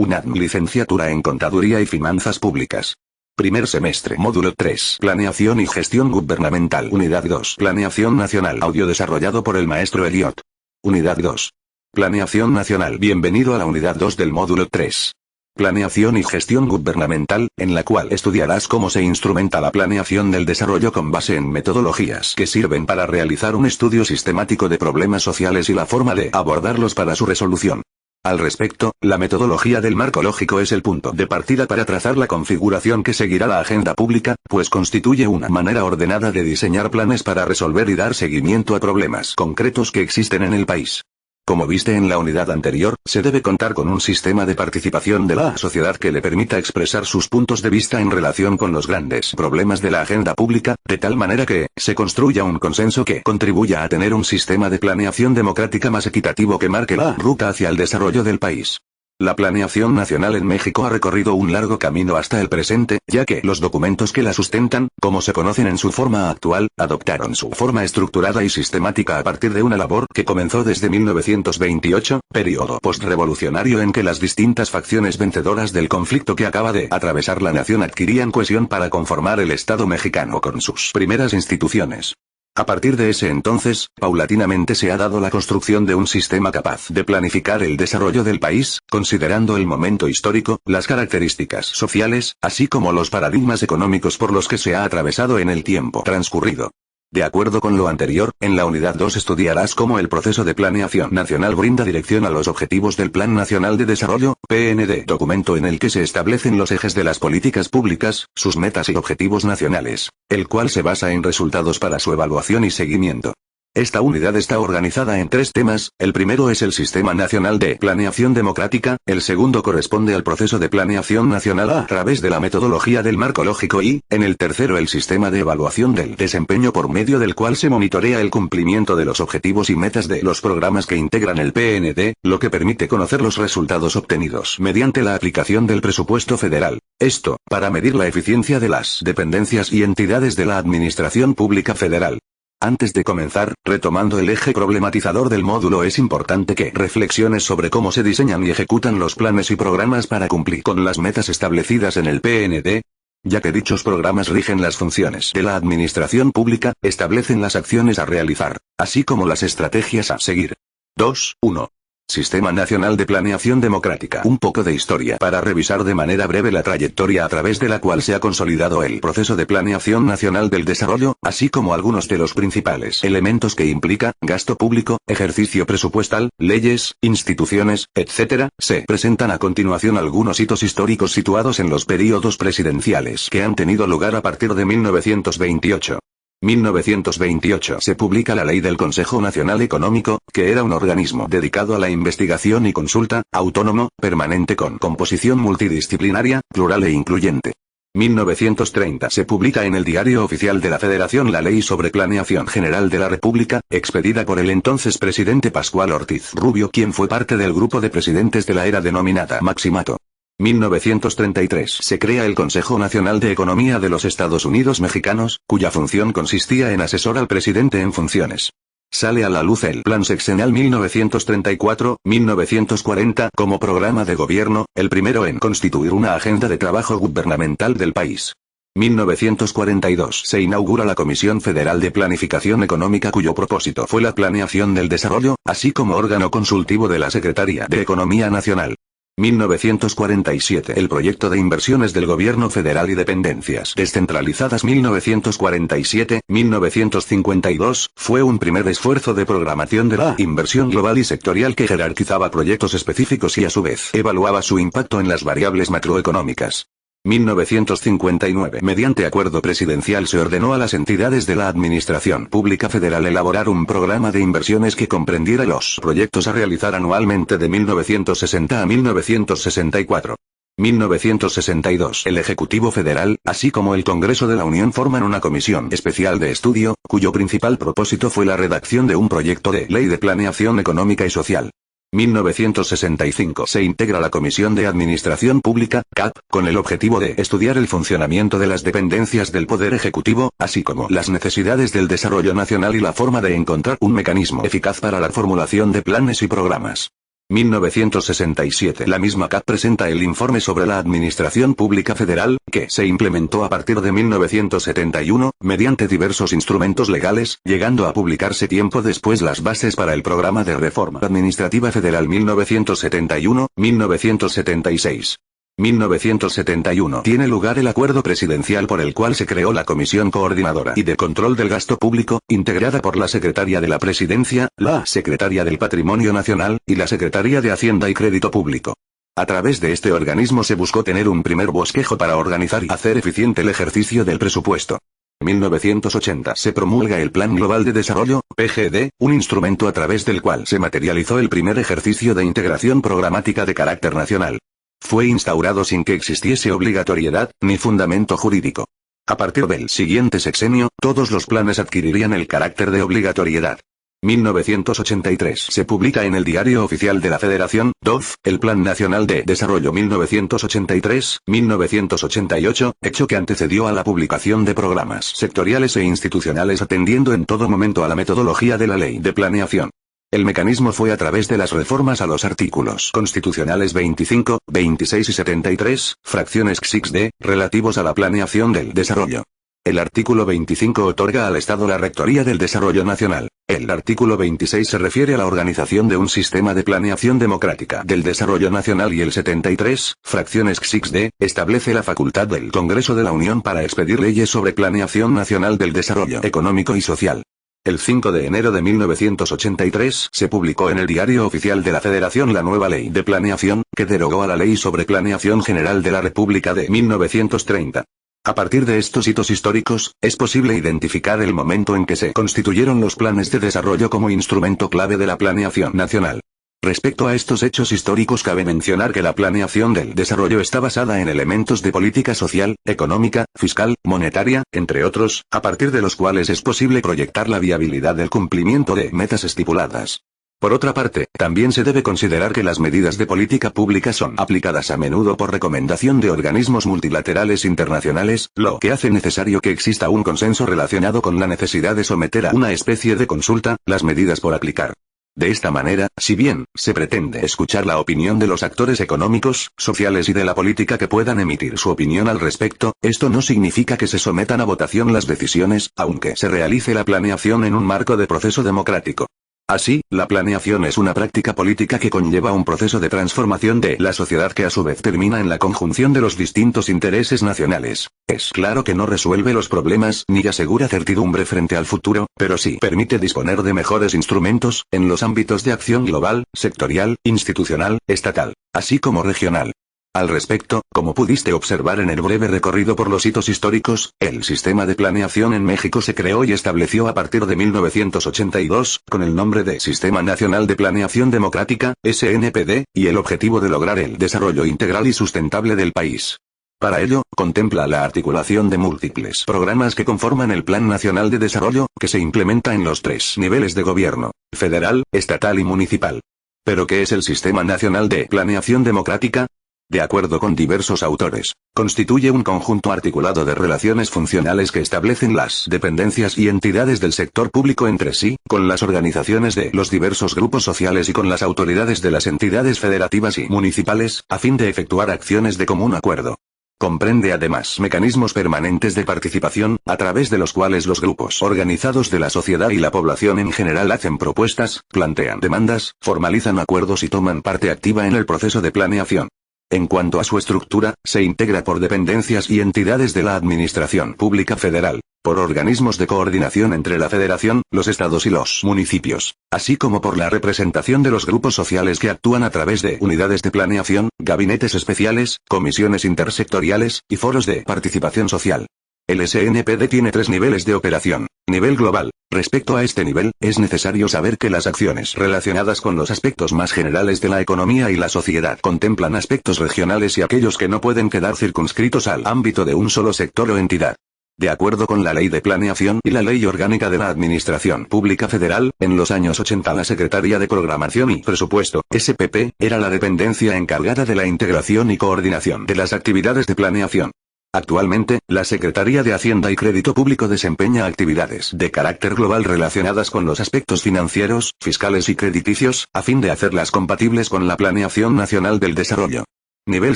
UNAM, licenciatura en Contaduría y Finanzas Públicas. Primer semestre, módulo 3, Planeación y Gestión Gubernamental. Unidad 2, Planeación Nacional. Audio desarrollado por el maestro Elliot. Unidad 2. Planeación Nacional. Bienvenido a la unidad 2 del módulo 3. Planeación y Gestión Gubernamental, en la cual estudiarás cómo se instrumenta la planeación del desarrollo con base en metodologías que sirven para realizar un estudio sistemático de problemas sociales y la forma de abordarlos para su resolución. Al respecto, la metodología del marco lógico es el punto de partida para trazar la configuración que seguirá la agenda pública, pues constituye una manera ordenada de diseñar planes para resolver y dar seguimiento a problemas concretos que existen en el país. Como viste en la unidad anterior, se debe contar con un sistema de participación de la sociedad que le permita expresar sus puntos de vista en relación con los grandes problemas de la agenda pública, de tal manera que se construya un consenso que contribuya a tener un sistema de planeación democrática más equitativo que marque la ruta hacia el desarrollo del país. La planeación nacional en México ha recorrido un largo camino hasta el presente, ya que los documentos que la sustentan, como se conocen en su forma actual, adoptaron su forma estructurada y sistemática a partir de una labor que comenzó desde 1928, periodo postrevolucionario en que las distintas facciones vencedoras del conflicto que acaba de atravesar la nación adquirían cohesión para conformar el Estado mexicano con sus primeras instituciones. A partir de ese entonces, paulatinamente se ha dado la construcción de un sistema capaz de planificar el desarrollo del país, considerando el momento histórico, las características sociales, así como los paradigmas económicos por los que se ha atravesado en el tiempo transcurrido. De acuerdo con lo anterior, en la unidad 2 estudiarás cómo el proceso de planeación nacional brinda dirección a los objetivos del Plan Nacional de Desarrollo, PND, documento en el que se establecen los ejes de las políticas públicas, sus metas y objetivos nacionales, el cual se basa en resultados para su evaluación y seguimiento. Esta unidad está organizada en 3 temas, el primero es el Sistema Nacional de Planeación Democrática, el segundo corresponde al proceso de planeación nacional a través de la metodología del marco lógico y, en el tercero el sistema de evaluación del desempeño por medio del cual se monitorea el cumplimiento de los objetivos y metas de los programas que integran el PND, lo que permite conocer los resultados obtenidos mediante la aplicación del presupuesto federal. Esto, para medir la eficiencia de las dependencias y entidades de la Administración Pública Federal. Antes de comenzar, retomando el eje problematizador del módulo, es importante que reflexiones sobre cómo se diseñan y ejecutan los planes y programas para cumplir con las metas establecidas en el PND, ya que dichos programas rigen las funciones de la administración pública, establecen las acciones a realizar, así como las estrategias a seguir. 2.1. Sistema Nacional de Planeación Democrática. Un poco de historia para revisar de manera breve la trayectoria a través de la cual se ha consolidado el proceso de planeación nacional del desarrollo, así como algunos de los principales elementos que implica, gasto público, ejercicio presupuestal, leyes, instituciones, etc. Se presentan a continuación algunos hitos históricos situados en los períodos presidenciales que han tenido lugar a partir de 1928. 1928 se publica la Ley del Consejo Nacional Económico, que era un organismo dedicado a la investigación y consulta, autónomo, permanente con composición multidisciplinaria, plural e incluyente. 1930 se publica en el Diario Oficial de la Federación la Ley sobre Planeación General de la República, expedida por el entonces presidente Pascual Ortiz Rubio, quien fue parte del grupo de presidentes de la era denominada Maximato. 1933 se crea el Consejo Nacional de Economía de los Estados Unidos Mexicanos, cuya función consistía en asesor al presidente en funciones. Sale a la luz el Plan Sexenal 1934-1940 como programa de gobierno, el primero en constituir una agenda de trabajo gubernamental del país. 1942 se inaugura la Comisión Federal de Planificación Económica, cuyo propósito fue la planeación del desarrollo, así como órgano consultivo de la Secretaría de Economía Nacional. 1947 el proyecto de inversiones del gobierno federal y dependencias descentralizadas. 1947-1952 fue un primer esfuerzo de programación de la inversión global y sectorial que jerarquizaba proyectos específicos y a su vez evaluaba su impacto en las variables macroeconómicas. 1959 mediante acuerdo presidencial se ordenó a las entidades de la Administración Pública Federal elaborar un programa de inversiones que comprendiera los proyectos a realizar anualmente de 1960 a 1964. 1962 el Ejecutivo Federal, así como el Congreso de la Unión forman una comisión especial de estudio, cuyo principal propósito fue la redacción de un proyecto de ley de planeación económica y social. 1965 se integra la Comisión de Administración Pública, CAP, con el objetivo de estudiar el funcionamiento de las dependencias del Poder Ejecutivo, así como las necesidades del desarrollo nacional y la forma de encontrar un mecanismo eficaz para la formulación de planes y programas. 1967. La misma CAP presenta el informe sobre la Administración Pública Federal, que se implementó a partir de 1971, mediante diversos instrumentos legales, llegando a publicarse tiempo después las bases para el Programa de Reforma Administrativa Federal 1971-1976. 1971. Tiene lugar el acuerdo presidencial por el cual se creó la Comisión Coordinadora y de Control del Gasto Público, integrada por la Secretaría de la Presidencia, la Secretaría del Patrimonio Nacional, y la Secretaría de Hacienda y Crédito Público. A través de este organismo se buscó tener un primer bosquejo para organizar y hacer eficiente el ejercicio del presupuesto. 1980 se promulga el Plan Global de Desarrollo, PGD, un instrumento a través del cual se materializó el primer ejercicio de integración programática de carácter nacional. Fue instaurado sin que existiese obligatoriedad, ni fundamento jurídico. A partir del siguiente sexenio, todos los planes adquirirían el carácter de obligatoriedad. 1983 se publica en el Diario Oficial de la Federación, DOF, el Plan Nacional de Desarrollo 1983-1988, hecho que antecedió a la publicación de programas sectoriales e institucionales atendiendo en todo momento a la metodología de la Ley de Planeación. El mecanismo fue a través de las reformas a los artículos constitucionales 25, 26 y 73, fracciones XXD, relativos a la planeación del desarrollo. El artículo 25 otorga al Estado la Rectoría del Desarrollo Nacional. El artículo 26 se refiere a la organización de un sistema de planeación democrática del desarrollo nacional y el 73, fracciones XXD, establece la facultad del Congreso de la Unión para expedir leyes sobre planeación nacional del desarrollo económico y social. El 5 de enero de 1983 se publicó en el Diario Oficial de la Federación la nueva Ley de Planeación, que derogó a la Ley sobre Planeación General de la República de 1930. A partir de estos hitos históricos, es posible identificar el momento en que se constituyeron los planes de desarrollo como instrumento clave de la planeación nacional. Respecto a estos hechos históricos cabe mencionar que la planeación del desarrollo está basada en elementos de política social, económica, fiscal, monetaria, entre otros, a partir de los cuales es posible proyectar la viabilidad del cumplimiento de metas estipuladas. Por otra parte, también se debe considerar que las medidas de política pública son aplicadas a menudo por recomendación de organismos multilaterales internacionales, lo que hace necesario que exista un consenso relacionado con la necesidad de someter a una especie de consulta las medidas por aplicar. De esta manera, si bien se pretende escuchar la opinión de los actores económicos, sociales y de la política que puedan emitir su opinión al respecto, esto no significa que se sometan a votación las decisiones, aunque se realice la planeación en un marco de proceso democrático. Así, la planeación es una práctica política que conlleva un proceso de transformación de la sociedad que a su vez termina en la conjunción de los distintos intereses nacionales. Es claro que no resuelve los problemas ni asegura certidumbre frente al futuro, pero sí permite disponer de mejores instrumentos, en los ámbitos de acción global, sectorial, institucional, estatal, así como regional. Al respecto, como pudiste observar en el breve recorrido por los hitos históricos, el sistema de planeación en México se creó y estableció a partir de 1982, con el nombre de Sistema Nacional de Planeación Democrática, SNPD, y el objetivo de lograr el desarrollo integral y sustentable del país. Para ello, contempla la articulación de múltiples programas que conforman el Plan Nacional de Desarrollo, que se implementa en los tres niveles de gobierno: federal, estatal y municipal. ¿Pero qué es el Sistema Nacional de Planeación Democrática? De acuerdo con diversos autores, constituye un conjunto articulado de relaciones funcionales que establecen las dependencias y entidades del sector público entre sí, con las organizaciones de los diversos grupos sociales y con las autoridades de las entidades federativas y municipales, a fin de efectuar acciones de común acuerdo. Comprende además mecanismos permanentes de participación, a través de los cuales los grupos organizados de la sociedad y la población en general hacen propuestas, plantean demandas, formalizan acuerdos y toman parte activa en el proceso de planeación. En cuanto a su estructura, se integra por dependencias y entidades de la Administración Pública Federal, por organismos de coordinación entre la Federación, los estados y los municipios, así como por la representación de los grupos sociales que actúan a través de unidades de planeación, gabinetes especiales, comisiones intersectoriales, y foros de participación social. El SNPD tiene 3 niveles de operación. Nivel global. Respecto a este nivel, es necesario saber que las acciones relacionadas con los aspectos más generales de la economía y la sociedad contemplan aspectos regionales y aquellos que no pueden quedar circunscritos al ámbito de un solo sector o entidad. De acuerdo con la Ley de Planeación y la Ley Orgánica de la Administración Pública Federal, en los años 80 la Secretaría de Programación y Presupuesto, SPP, era la dependencia encargada de la integración y coordinación de las actividades de planeación. Actualmente, la Secretaría de Hacienda y Crédito Público desempeña actividades de carácter global relacionadas con los aspectos financieros, fiscales y crediticios, a fin de hacerlas compatibles con la Planeación Nacional del Desarrollo. Nivel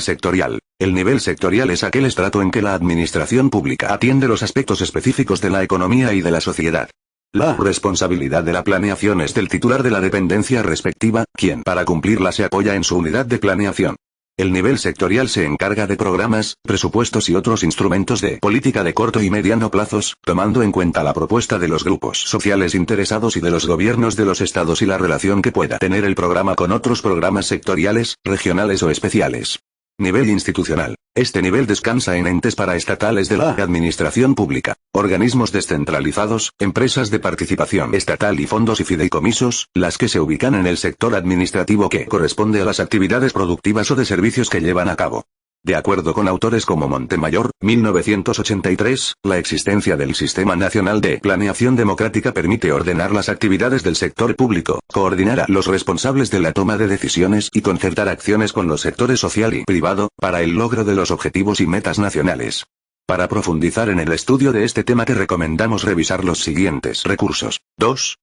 sectorial. El nivel sectorial es aquel estrato en que la administración pública atiende los aspectos específicos de la economía y de la sociedad. La responsabilidad de la planeación es del titular de la dependencia respectiva, quien para cumplirla se apoya en su unidad de planeación. El nivel sectorial se encarga de programas, presupuestos y otros instrumentos de política de corto y mediano plazos, tomando en cuenta la propuesta de los grupos sociales interesados y de los gobiernos de los estados y la relación que pueda tener el programa con otros programas sectoriales, regionales o especiales. Nivel institucional. Este nivel descansa en entes paraestatales de la administración pública, organismos descentralizados, empresas de participación estatal y fondos y fideicomisos, las que se ubican en el sector administrativo que corresponde a las actividades productivas o de servicios que llevan a cabo. De acuerdo con autores como Montemayor, 1983, la existencia del Sistema Nacional de Planeación Democrática permite ordenar las actividades del sector público, coordinar a los responsables de la toma de decisiones y concertar acciones con los sectores social y privado, para el logro de los objetivos y metas nacionales. Para profundizar en el estudio de este tema te recomendamos revisar los siguientes recursos. 2.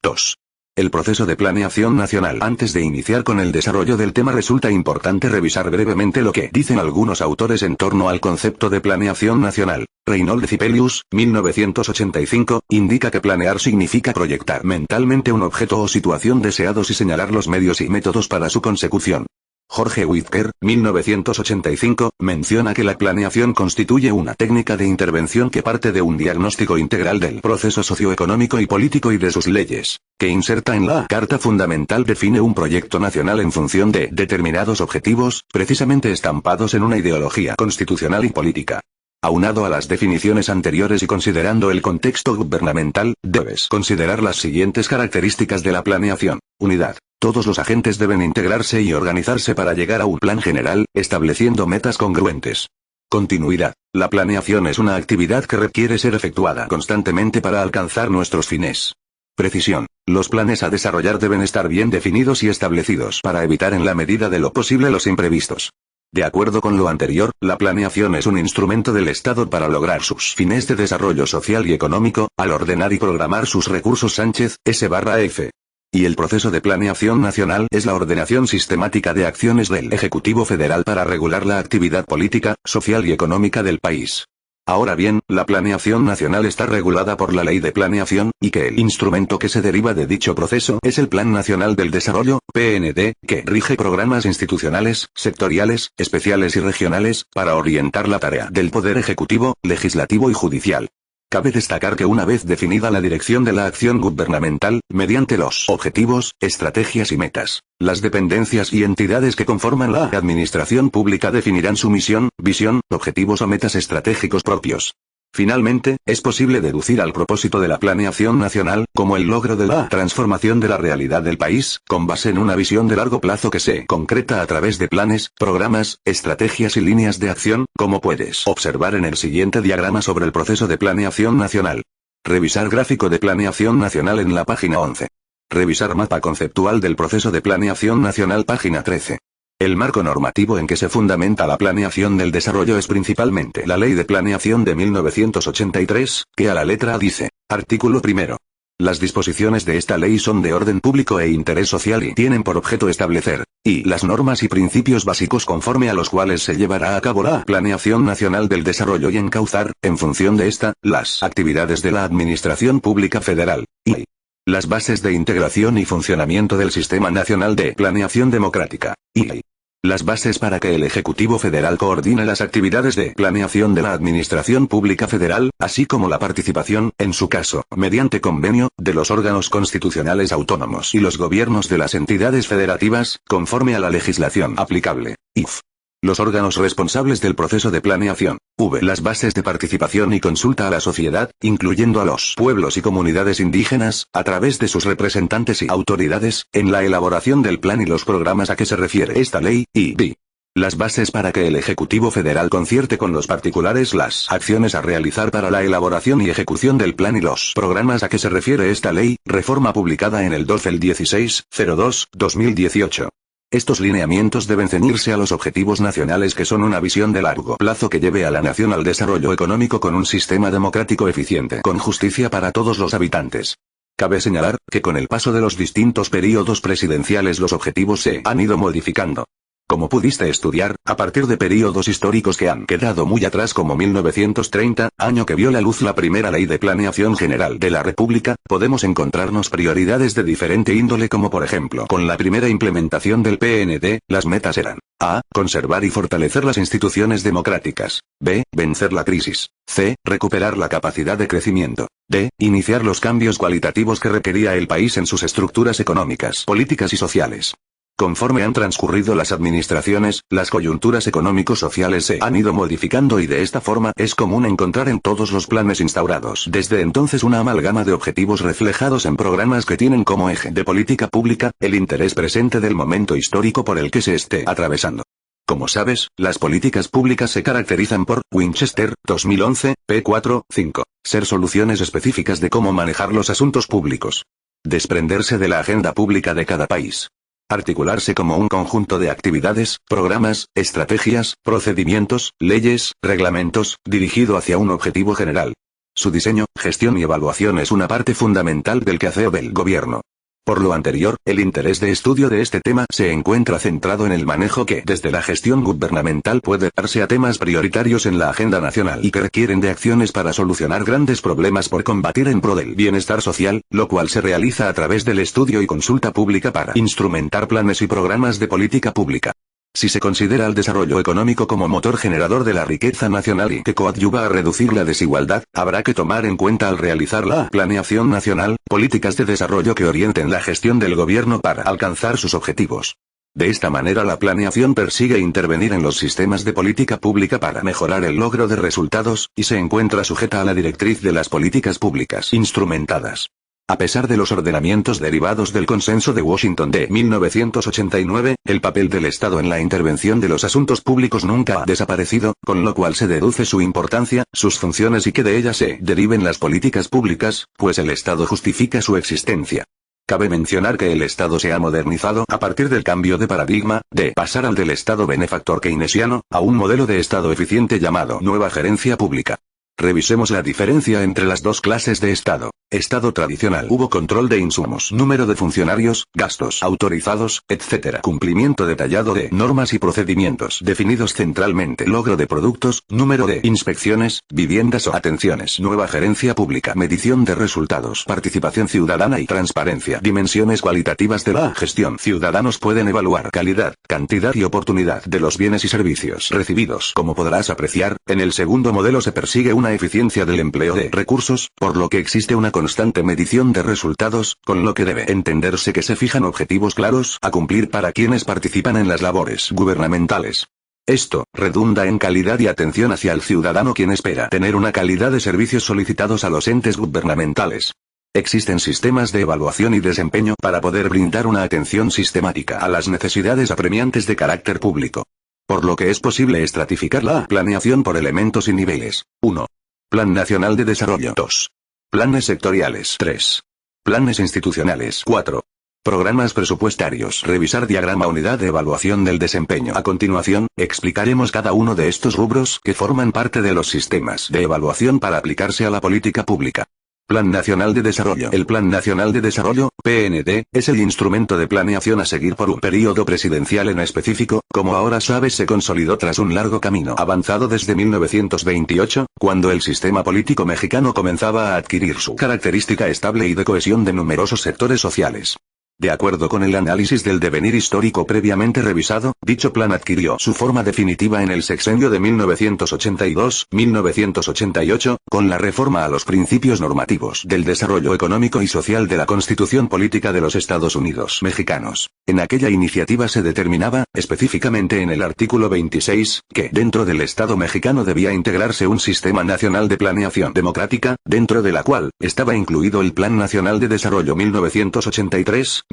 El proceso de planeación nacional. Antes de iniciar con el desarrollo del tema resulta importante revisar brevemente lo que dicen algunos autores en torno al concepto de planeación nacional. Reynold Cipelius, 1985, indica que planear significa proyectar mentalmente un objeto o situación deseados y señalar los medios y métodos para su consecución. Jorge Whitaker, 1985, menciona que la planeación constituye una técnica de intervención que parte de un diagnóstico integral del proceso socioeconómico y político y de sus leyes, que inserta en la Carta Fundamental define un proyecto nacional en función de determinados objetivos, precisamente estampados en una ideología constitucional y política. Aunado a las definiciones anteriores y considerando el contexto gubernamental, debes considerar las siguientes características de la planeación. Unidad. Todos los agentes deben integrarse y organizarse para llegar a un plan general, estableciendo metas congruentes. Continuidad. La planeación es una actividad que requiere ser efectuada constantemente para alcanzar nuestros fines. Precisión. Los planes a desarrollar deben estar bien definidos y establecidos para evitar en la medida de lo posible los imprevistos. De acuerdo con lo anterior, la planeación es un instrumento del Estado para lograr sus fines de desarrollo social y económico, al ordenar y programar sus recursos. Sánchez, S/F. Y el proceso de planeación nacional es la ordenación sistemática de acciones del Ejecutivo Federal para regular la actividad política, social y económica del país. Ahora bien, la planeación nacional está regulada por la Ley de Planeación, y que el instrumento que se deriva de dicho proceso es el Plan Nacional del Desarrollo, PND, que rige programas institucionales, sectoriales, especiales y regionales, para orientar la tarea del Poder Ejecutivo, Legislativo y Judicial. Cabe destacar que una vez definida la dirección de la acción gubernamental, mediante los objetivos, estrategias y metas, las dependencias y entidades que conforman la administración pública definirán su misión, visión, objetivos o metas estratégicos propios. Finalmente, es posible deducir al propósito de la planeación nacional, como el logro de la transformación de la realidad del país, con base en una visión de largo plazo que se concreta a través de planes, programas, estrategias y líneas de acción, como puedes observar en el siguiente diagrama sobre el proceso de planeación nacional. Revisar gráfico de planeación nacional en la página 11. Revisar mapa conceptual del proceso de planeación nacional página 13. El marco normativo en que se fundamenta la planeación del desarrollo es principalmente la Ley de Planeación de 1983, que a la letra A dice, artículo 1. Las disposiciones de esta ley son de orden público e interés social y tienen por objeto establecer, y las normas y principios básicos conforme a los cuales se llevará a cabo la planeación nacional del desarrollo y encauzar, en función de esta, las actividades de la Administración Pública Federal, y las bases de integración y funcionamiento del Sistema Nacional de Planeación Democrática, y las bases para que el Ejecutivo Federal coordine las actividades de planeación de la Administración Pública Federal, así como la participación, en su caso, mediante convenio, de los órganos constitucionales autónomos y los gobiernos de las entidades federativas, conforme a la legislación aplicable. If. Los órganos responsables del proceso de planeación. Las bases de participación y consulta a la sociedad, incluyendo a los pueblos y comunidades indígenas, a través de sus representantes y autoridades, en la elaboración del plan y los programas a que se refiere esta ley, y b. Las bases para que el Ejecutivo Federal concierte con los particulares las acciones a realizar para la elaboración y ejecución del plan y los programas a que se refiere esta ley, reforma publicada en el 16/02/2018. Estos lineamientos deben ceñirse a los objetivos nacionales que son una visión de largo plazo que lleve a la nación al desarrollo económico con un sistema democrático eficiente, con justicia para todos los habitantes. Cabe señalar, que con el paso de los distintos períodos presidenciales los objetivos se han ido modificando. Como pudiste estudiar, a partir de períodos históricos que han quedado muy atrás como 1930, año que vio la luz la primera ley de planeación general de la República, podemos encontrarnos prioridades de diferente índole como por ejemplo, con la primera implementación del PND, las metas eran: A. Conservar y fortalecer las instituciones democráticas. B. Vencer la crisis. C. Recuperar la capacidad de crecimiento. D. Iniciar los cambios cualitativos que requería el país en sus estructuras económicas, políticas y sociales. Conforme han transcurrido las administraciones, las coyunturas económico-sociales se han ido modificando y de esta forma es común encontrar en todos los planes instaurados desde entonces una amalgama de objetivos reflejados en programas que tienen como eje de política pública, el interés presente del momento histórico por el que se esté atravesando. Como sabes, las políticas públicas se caracterizan por, Winchester, 2011, p. 4, 5, ser soluciones específicas de cómo manejar los asuntos públicos. Desprenderse de la agenda pública de cada país. Articularse como un conjunto de actividades, programas, estrategias, procedimientos, leyes, reglamentos, dirigido hacia un objetivo general. Su diseño, gestión y evaluación es una parte fundamental del quehacer del gobierno. Por lo anterior, el interés de estudio de este tema se encuentra centrado en el manejo que desde la gestión gubernamental puede darse a temas prioritarios en la agenda nacional y que requieren de acciones para solucionar grandes problemas por combatir en pro del bienestar social, lo cual se realiza a través del estudio y consulta pública para instrumentar planes y programas de política pública. Si se considera al desarrollo económico como motor generador de la riqueza nacional y que coadyuva a reducir la desigualdad, habrá que tomar en cuenta al realizar la planeación nacional, políticas de desarrollo que orienten la gestión del gobierno para alcanzar sus objetivos. De esta manera la planeación persigue intervenir en los sistemas de política pública para mejorar el logro de resultados, y se encuentra sujeta a la directriz de las políticas públicas instrumentadas. A pesar de los ordenamientos derivados del Consenso de Washington de 1989, el papel del Estado en la intervención de los asuntos públicos nunca ha desaparecido, con lo cual se deduce su importancia, sus funciones y que de ellas se deriven las políticas públicas, pues el Estado justifica su existencia. Cabe mencionar que el Estado se ha modernizado a partir del cambio de paradigma, de pasar al del Estado benefactor keynesiano, a un modelo de Estado eficiente llamado nueva gerencia pública. Revisemos la diferencia entre las dos clases de Estado. Estado tradicional. Hubo control de insumos, número de funcionarios, gastos autorizados, etc. Cumplimiento detallado de normas y procedimientos definidos centralmente. Logro de productos, número de inspecciones, viviendas o atenciones. Nueva gerencia pública. Medición de resultados. Participación ciudadana y transparencia. Dimensiones cualitativas de la gestión. Ciudadanos pueden evaluar calidad, cantidad y oportunidad de los bienes y servicios recibidos. Como podrás apreciar, en el segundo modelo se persigue una eficiencia del empleo de recursos, por lo que existe una constante medición de resultados, con lo que debe entenderse que se fijan objetivos claros a cumplir para quienes participan en las labores gubernamentales. Esto redunda en calidad y atención hacia el ciudadano quien espera tener una calidad de servicios solicitados a los entes gubernamentales. Existen sistemas de evaluación y desempeño para poder brindar una atención sistemática a las necesidades apremiantes de carácter público. Por lo que es posible estratificar la planeación por elementos y niveles. 1. Plan Nacional de Desarrollo. 2. Planes sectoriales. 3. Planes institucionales. 4. Programas presupuestarios. Revisar diagrama unidad de evaluación del desempeño. A continuación, explicaremos cada uno de estos rubros que forman parte de los sistemas de evaluación para aplicarse a la política pública. Plan Nacional de Desarrollo. El Plan Nacional de Desarrollo, PND, es el instrumento de planeación a seguir por un periodo presidencial en específico, como ahora sabes se consolidó tras un largo camino avanzado desde 1928, cuando el sistema político mexicano comenzaba a adquirir su característica estable y de cohesión de numerosos sectores sociales. De acuerdo con el análisis del devenir histórico previamente revisado, dicho plan adquirió su forma definitiva en el sexenio de 1982-1988, con la reforma a los principios normativos del desarrollo económico y social de la Constitución Política de los Estados Unidos Mexicanos. En aquella iniciativa se determinaba, específicamente en el artículo 26, que dentro del Estado mexicano debía integrarse un sistema nacional de planeación democrática, dentro de la cual estaba incluido el Plan Nacional de Desarrollo 1988,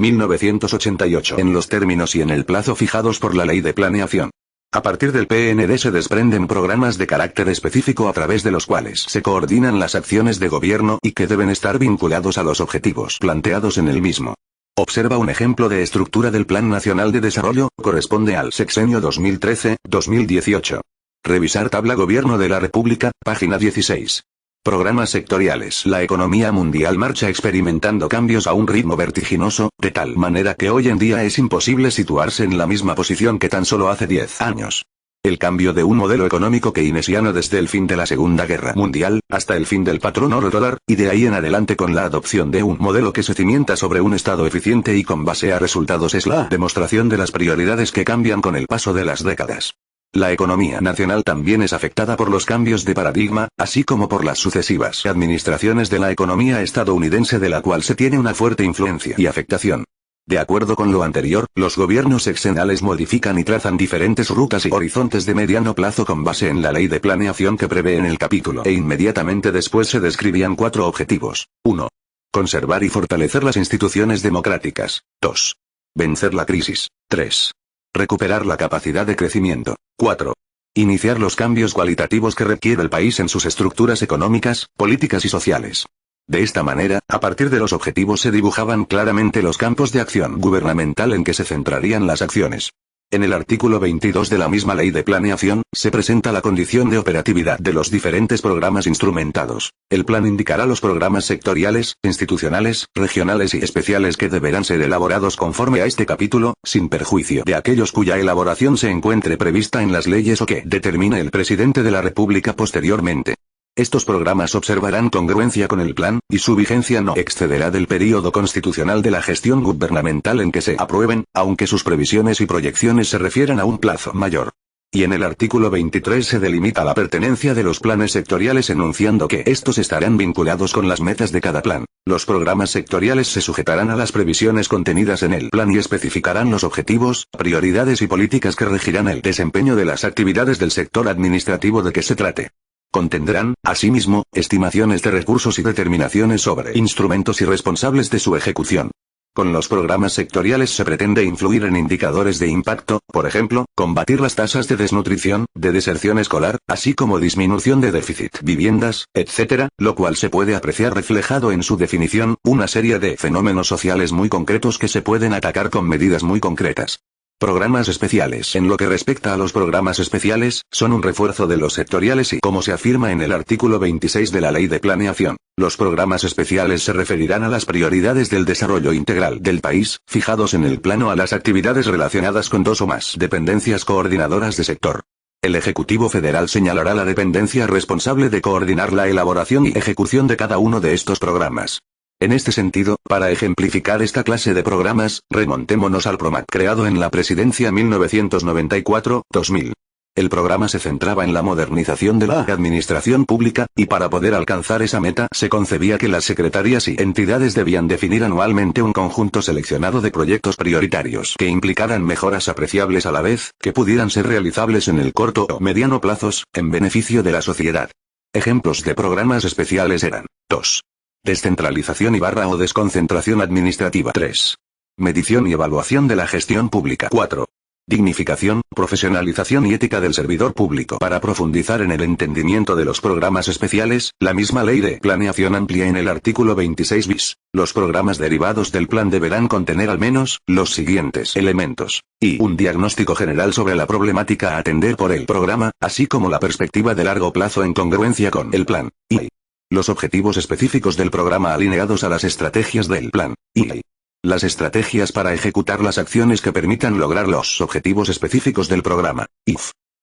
en los términos y en el plazo fijados por la Ley de Planeación. A partir del PND se desprenden programas de carácter específico a través de los cuales se coordinan las acciones de gobierno y que deben estar vinculados a los objetivos planteados en el mismo. Observa un ejemplo de estructura del Plan Nacional de Desarrollo, corresponde al sexenio 2013-2018. Revisar tabla Gobierno de la República, página 16. Programas sectoriales. La economía mundial marcha experimentando cambios a un ritmo vertiginoso, de tal manera que hoy en día es imposible situarse en la misma posición que tan solo hace 10 años. El cambio de un modelo económico keynesiano desde el fin de la Segunda Guerra Mundial, hasta el fin del patrón oro-dólar, y de ahí en adelante con la adopción de un modelo que se cimienta sobre un Estado eficiente y con base a resultados es la demostración de las prioridades que cambian con el paso de las décadas. La economía nacional también es afectada por los cambios de paradigma, así como por las sucesivas administraciones de la economía estadounidense de la cual se tiene una fuerte influencia y afectación. De acuerdo con lo anterior, los gobiernos sexenales modifican y trazan diferentes rutas y horizontes de mediano plazo con base en la ley de planeación que prevé en el capítulo e inmediatamente después se describían 4 objetivos. 1. Conservar y fortalecer las instituciones democráticas. 2. Vencer la crisis. 3. Recuperar la capacidad de crecimiento. 4. Iniciar los cambios cualitativos que requiere el país en sus estructuras económicas, políticas y sociales. De esta manera, a partir de los objetivos se dibujaban claramente los campos de acción gubernamental en que se centrarían las acciones. En el artículo 22 de la misma ley de planeación, se presenta la condición de operatividad de los diferentes programas instrumentados. El plan indicará los programas sectoriales, institucionales, regionales y especiales que deberán ser elaborados conforme a este capítulo, sin perjuicio de aquellos cuya elaboración se encuentre prevista en las leyes o que determine el presidente de la República posteriormente. Estos programas observarán congruencia con el plan, y su vigencia no excederá del período constitucional de la gestión gubernamental en que se aprueben, aunque sus previsiones y proyecciones se refieran a un plazo mayor. Y en el artículo 23 se delimita la pertenencia de los planes sectoriales enunciando que estos estarán vinculados con las metas de cada plan. Los programas sectoriales se sujetarán a las previsiones contenidas en el plan y especificarán los objetivos, prioridades y políticas que regirán el desempeño de las actividades del sector administrativo de que se trate. Contendrán, asimismo, estimaciones de recursos y determinaciones sobre instrumentos y responsables de su ejecución. Con los programas sectoriales se pretende influir en indicadores de impacto, por ejemplo, combatir las tasas de desnutrición, de deserción escolar, así como disminución de déficit, viviendas, etc., lo cual se puede apreciar reflejado en su definición, una serie de fenómenos sociales muy concretos que se pueden atacar con medidas muy concretas. Programas especiales. En lo que respecta a los programas especiales, son un refuerzo de los sectoriales y, como se afirma en el artículo 26 de la Ley de Planeación, los programas especiales se referirán a las prioridades del desarrollo integral del país, fijados en el plano a las actividades relacionadas con 2 o más dependencias coordinadoras de sector. El Ejecutivo Federal señalará la dependencia responsable de coordinar la elaboración y ejecución de cada uno de estos programas. En este sentido, para ejemplificar esta clase de programas, remontémonos al PROMAC creado en la presidencia 1994-2000. El programa se centraba en la modernización de la administración pública, y para poder alcanzar esa meta se concebía que las secretarías y entidades debían definir anualmente un conjunto seleccionado de proyectos prioritarios que implicaran mejoras apreciables a la vez, que pudieran ser realizables en el corto o mediano plazos, en beneficio de la sociedad. Ejemplos de programas especiales eran: 2. Descentralización o desconcentración administrativa. 3. Medición y evaluación de la gestión pública. 4. Dignificación, profesionalización y ética del servidor público. Para profundizar en el entendimiento de los programas especiales, la misma ley de planeación amplia en el artículo 26 bis. Los programas derivados del plan deberán contener al menos los siguientes elementos: y un diagnóstico general sobre la problemática a atender por el programa, así como la perspectiva de largo plazo en congruencia con el plan, y los objetivos específicos del programa alineados a las estrategias del plan, y las estrategias para ejecutar las acciones que permitan lograr los objetivos específicos del programa, y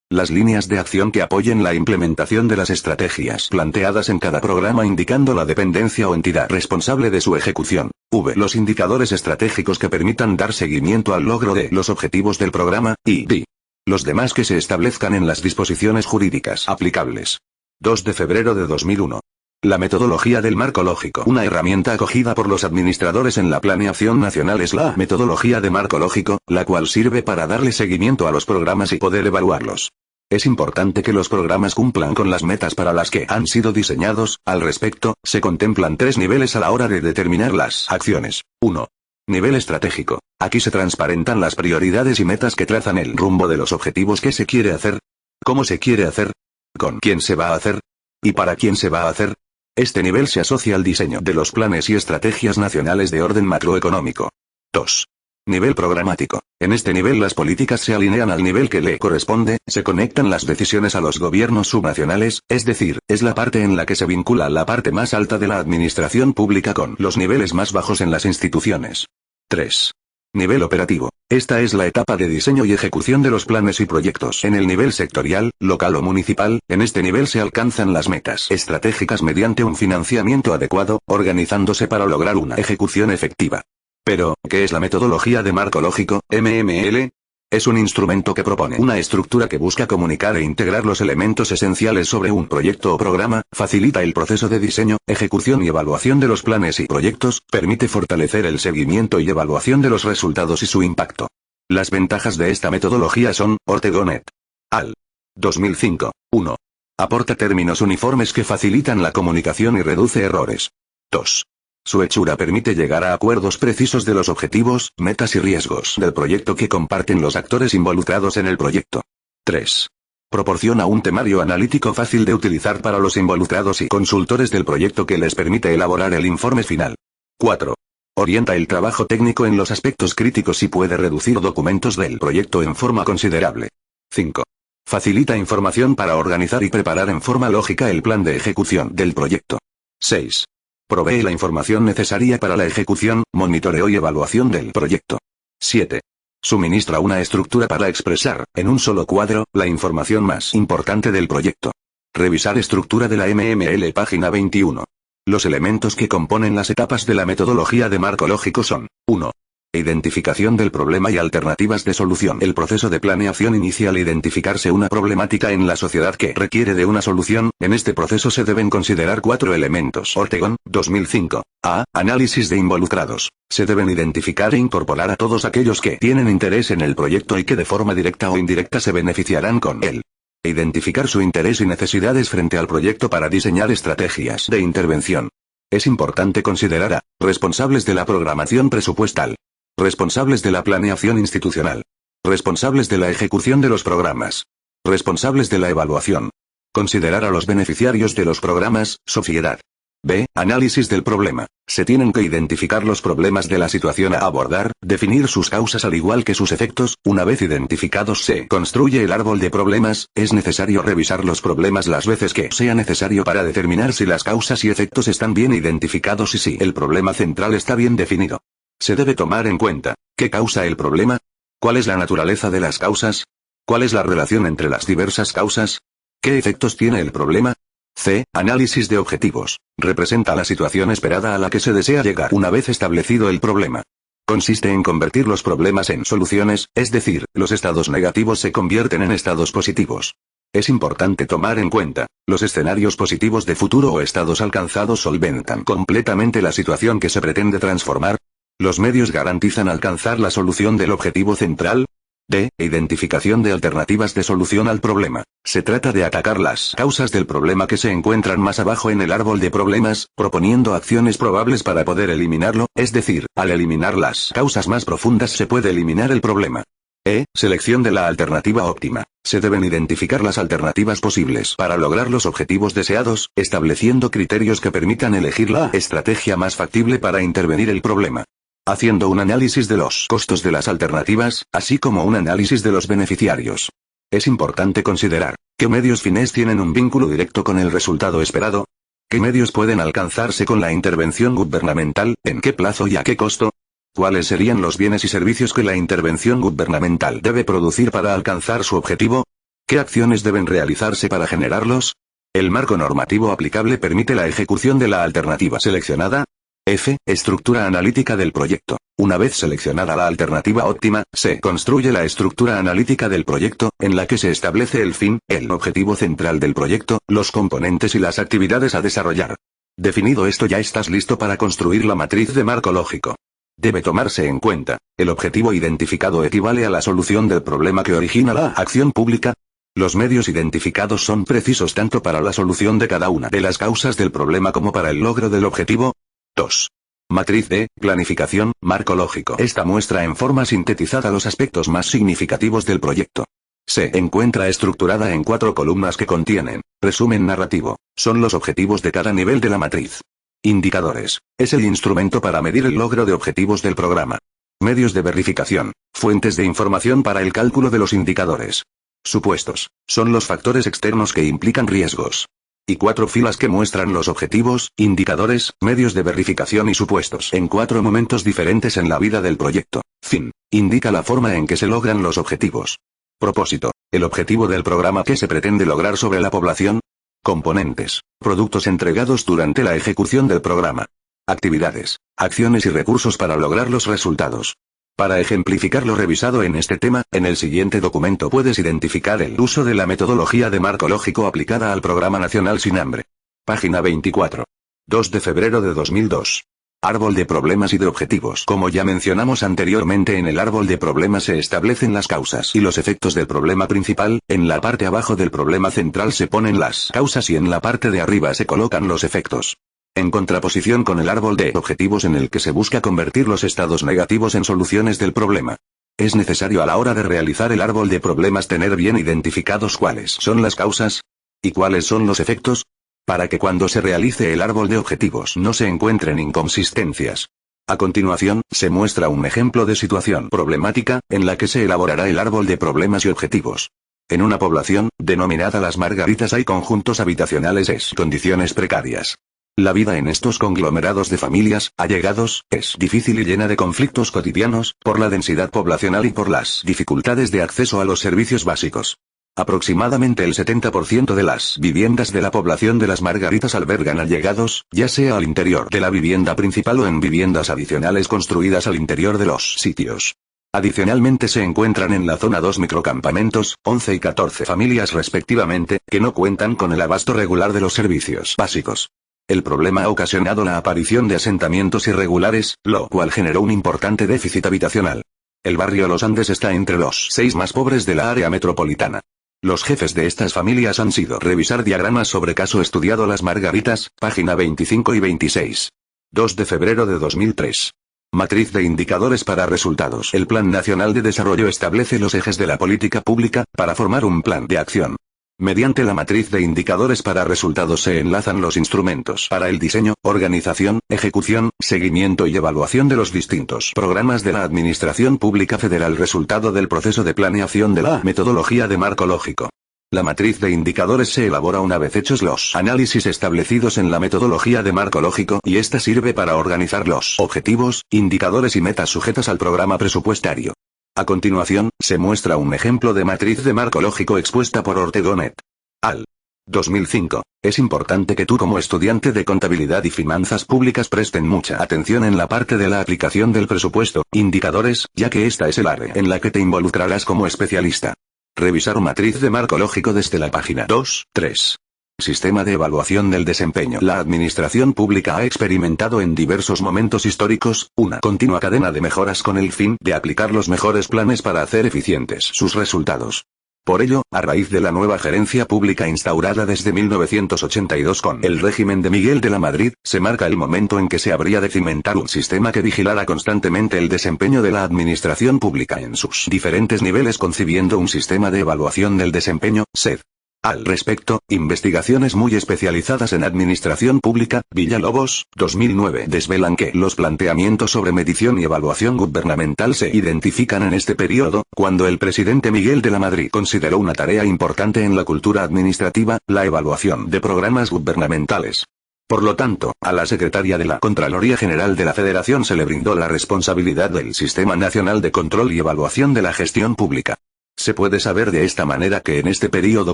las líneas de acción que apoyen la implementación de las estrategias planteadas en cada programa indicando la dependencia o entidad responsable de su ejecución, los indicadores estratégicos que permitan dar seguimiento al logro de los objetivos del programa, y los demás que se establezcan en las disposiciones jurídicas aplicables. 2 de febrero de 2001. La metodología del marco lógico. Una herramienta acogida por los administradores en la planeación nacional es la metodología de marco lógico, la cual sirve para darle seguimiento a los programas y poder evaluarlos. Es importante que los programas cumplan con las metas para las que han sido diseñados. Al respecto, se contemplan 3 niveles a la hora de determinar las acciones. 1. Nivel estratégico. Aquí se transparentan las prioridades y metas que trazan el rumbo de los objetivos que se quiere hacer, cómo se quiere hacer, con quién se va a hacer, y para quién se va a hacer. Este nivel se asocia al diseño de los planes y estrategias nacionales de orden macroeconómico. 2. Nivel programático. En este nivel las políticas se alinean al nivel que le corresponde, se conectan las decisiones a los gobiernos subnacionales, es decir, es la parte en la que se vincula la parte más alta de la administración pública con los niveles más bajos en las instituciones. 3. Nivel operativo. Esta es la etapa de diseño y ejecución de los planes y proyectos. En el nivel sectorial, local o municipal, en este nivel se alcanzan las metas estratégicas mediante un financiamiento adecuado, organizándose para lograr una ejecución efectiva. Pero, ¿qué es la metodología de marco lógico, MML? Es un instrumento que propone una estructura que busca comunicar e integrar los elementos esenciales sobre un proyecto o programa, facilita el proceso de diseño, ejecución y evaluación de los planes y proyectos, permite fortalecer el seguimiento y evaluación de los resultados y su impacto. Las ventajas de esta metodología son, Ortegón et al. 2005. 1. Aporta términos uniformes que facilitan la comunicación y reduce errores. 2. Su hechura permite llegar a acuerdos precisos de los objetivos, metas y riesgos del proyecto que comparten los actores involucrados en el proyecto. 3. Proporciona un temario analítico fácil de utilizar para los involucrados y consultores del proyecto que les permite elaborar el informe final. 4. Orienta el trabajo técnico en los aspectos críticos y puede reducir documentos del proyecto en forma considerable. 5. Facilita información para organizar y preparar en forma lógica el plan de ejecución del proyecto. 6. Provee la información necesaria para la ejecución, monitoreo y evaluación del proyecto. 7. Suministra una estructura para expresar, en un solo cuadro, la información más importante del proyecto. Revisar estructura de la MML página 21. Los elementos que componen las etapas de la metodología de marco lógico son: 1. Identificación del problema y alternativas de solución. El proceso de planeación inicia al identificarse una problemática en la sociedad que requiere de una solución. En este proceso se deben considerar 4 elementos. Ortegón, 2005. A. Análisis de involucrados. Se deben identificar e incorporar a todos aquellos que tienen interés en el proyecto y que de forma directa o indirecta se beneficiarán con él. Identificar su interés y necesidades frente al proyecto para diseñar estrategias de intervención. Es importante considerar a responsables de la programación presupuestal, responsables de la planeación institucional, responsables de la ejecución de los programas, responsables de la evaluación. Considerar a los beneficiarios de los programas, sociedad. B. Análisis del problema. Se tienen que identificar los problemas de la situación a abordar, definir sus causas al igual que sus efectos. Una vez identificados se construye el árbol de problemas. Es necesario revisar los problemas las veces que sea necesario para determinar si las causas y efectos están bien identificados y si el problema central está bien definido. Se debe tomar en cuenta: ¿qué causa el problema? ¿Cuál es la naturaleza de las causas? ¿Cuál es la relación entre las diversas causas? ¿Qué efectos tiene el problema? C. Análisis de objetivos. Representa la situación esperada a la que se desea llegar una vez establecido el problema. Consiste en convertir los problemas en soluciones, es decir, los estados negativos se convierten en estados positivos. Es importante tomar en cuenta: los escenarios positivos de futuro o estados alcanzados solventan completamente la situación que se pretende transformar. Los medios garantizan alcanzar la solución del objetivo central. D. Identificación de alternativas de solución al problema. Se trata de atacar las causas del problema que se encuentran más abajo en el árbol de problemas, proponiendo acciones probables para poder eliminarlo, es decir, al eliminar las causas más profundas se puede eliminar el problema. E. Selección de la alternativa óptima. Se deben identificar las alternativas posibles para lograr los objetivos deseados, estableciendo criterios que permitan elegir la estrategia más factible para intervenir el problema. Haciendo un análisis de los costos de las alternativas, así como un análisis de los beneficiarios. Es importante considerar: ¿qué medios fines tienen un vínculo directo con el resultado esperado? ¿Qué medios pueden alcanzarse con la intervención gubernamental? ¿En qué plazo y a qué costo? ¿Cuáles serían los bienes y servicios que la intervención gubernamental debe producir para alcanzar su objetivo? ¿Qué acciones deben realizarse para generarlos? El marco normativo aplicable permite la ejecución de la alternativa seleccionada. F. Estructura analítica del proyecto. Una vez seleccionada la alternativa óptima, se construye la estructura analítica del proyecto, en la que se establece el fin, el objetivo central del proyecto, los componentes y las actividades a desarrollar. Definido esto, ya estás listo para construir la matriz de marco lógico. Debe tomarse en cuenta: el objetivo identificado equivale a la solución del problema que origina la acción pública. Los medios identificados son precisos tanto para la solución de cada una de las causas del problema como para el logro del objetivo. 2. Matriz de planificación, marco lógico. Esta muestra en forma sintetizada los aspectos más significativos del proyecto. Se encuentra estructurada en 4 columnas que contienen resumen narrativo. Son los objetivos de cada nivel de la matriz. Indicadores. Es el instrumento para medir el logro de objetivos del programa. Medios de verificación. Fuentes de información para el cálculo de los indicadores. Supuestos. Son los factores externos que implican riesgos. Y 4 filas que muestran los objetivos, indicadores, medios de verificación y supuestos en 4 momentos diferentes en la vida del proyecto. Fin. Indica la forma en que se logran los objetivos. Propósito. El objetivo del programa que se pretende lograr sobre la población. Componentes. Productos entregados durante la ejecución del programa. Actividades, acciones y recursos para lograr los resultados. Para ejemplificar lo revisado en este tema, en el siguiente documento puedes identificar el uso de la metodología de marco lógico aplicada al Programa Nacional Sin Hambre. Página 24. 2 de febrero de 2002. Árbol de problemas y de objetivos. Como ya mencionamos anteriormente, en el árbol de problemas se establecen las causas y los efectos del problema principal. En la parte abajo del problema central se ponen las causas y en la parte de arriba se colocan los efectos. En contraposición con el árbol de objetivos en el que se busca convertir los estados negativos en soluciones del problema. Es necesario a la hora de realizar el árbol de problemas tener bien identificados cuáles son las causas y cuáles son los efectos, para que cuando se realice el árbol de objetivos no se encuentren inconsistencias. A continuación, se muestra un ejemplo de situación problemática, en la que se elaborará el árbol de problemas y objetivos. En una población, denominada Las Margaritas, hay conjuntos habitacionales en condiciones precarias. La vida en estos conglomerados de familias, allegados, es difícil y llena de conflictos cotidianos, por la densidad poblacional y por las dificultades de acceso a los servicios básicos. Aproximadamente el 70% de las viviendas de la población de Las Margaritas albergan allegados, ya sea al interior de la vivienda principal o en viviendas adicionales construidas al interior de los sitios. Adicionalmente se encuentran en la zona 2 microcampamentos, 11 y 14 familias respectivamente, que no cuentan con el abasto regular de los servicios básicos. El problema ha ocasionado la aparición de asentamientos irregulares, lo cual generó un importante déficit habitacional. El barrio Los Andes está entre los 6 más pobres de la área metropolitana. Los jefes de estas familias han sido revisar diagramas sobre caso estudiado Las Margaritas, página 25 y 26. 2 de febrero de 2003. Matriz de indicadores para resultados. El Plan Nacional de Desarrollo establece los ejes de la política pública, para formar un plan de acción. Mediante la matriz de indicadores para resultados se enlazan los instrumentos para el diseño, organización, ejecución, seguimiento y evaluación de los distintos programas de la Administración Pública Federal, resultado del proceso de planeación de la metodología de marco lógico. La matriz de indicadores se elabora una vez hechos los análisis establecidos en la metodología de marco lógico, y esta sirve para organizar los objetivos, indicadores y metas sujetas al programa presupuestario. A continuación, se muestra un ejemplo de matriz de marco lógico expuesta por Ortegonet al. 2005. Es importante que tú como estudiante de contabilidad y finanzas públicas presten mucha atención en la parte de la aplicación del presupuesto, indicadores, ya que esta es el área en la que te involucrarás como especialista. Revisar matriz de marco lógico desde la página 2, 3. Sistema de evaluación del desempeño. La administración pública ha experimentado en diversos momentos históricos, una continua cadena de mejoras con el fin de aplicar los mejores planes para hacer eficientes sus resultados. Por ello, a raíz de la nueva gerencia pública instaurada desde 1982 con el régimen de Miguel de la Madrid, se marca el momento en que se habría de cimentar un sistema que vigilara constantemente el desempeño de la administración pública en sus diferentes niveles, concibiendo un sistema de evaluación del desempeño, SED. Al respecto, investigaciones muy especializadas en administración pública, Villalobos, 2009, desvelan que los planteamientos sobre medición y evaluación gubernamental se identifican en este periodo, cuando el presidente Miguel de la Madrid consideró una tarea importante en la cultura administrativa, la evaluación de programas gubernamentales. Por lo tanto, a la secretaria de la Contraloría General de la Federación se le brindó la responsabilidad del Sistema Nacional de Control y Evaluación de la Gestión Pública. Se puede saber de esta manera que en este periodo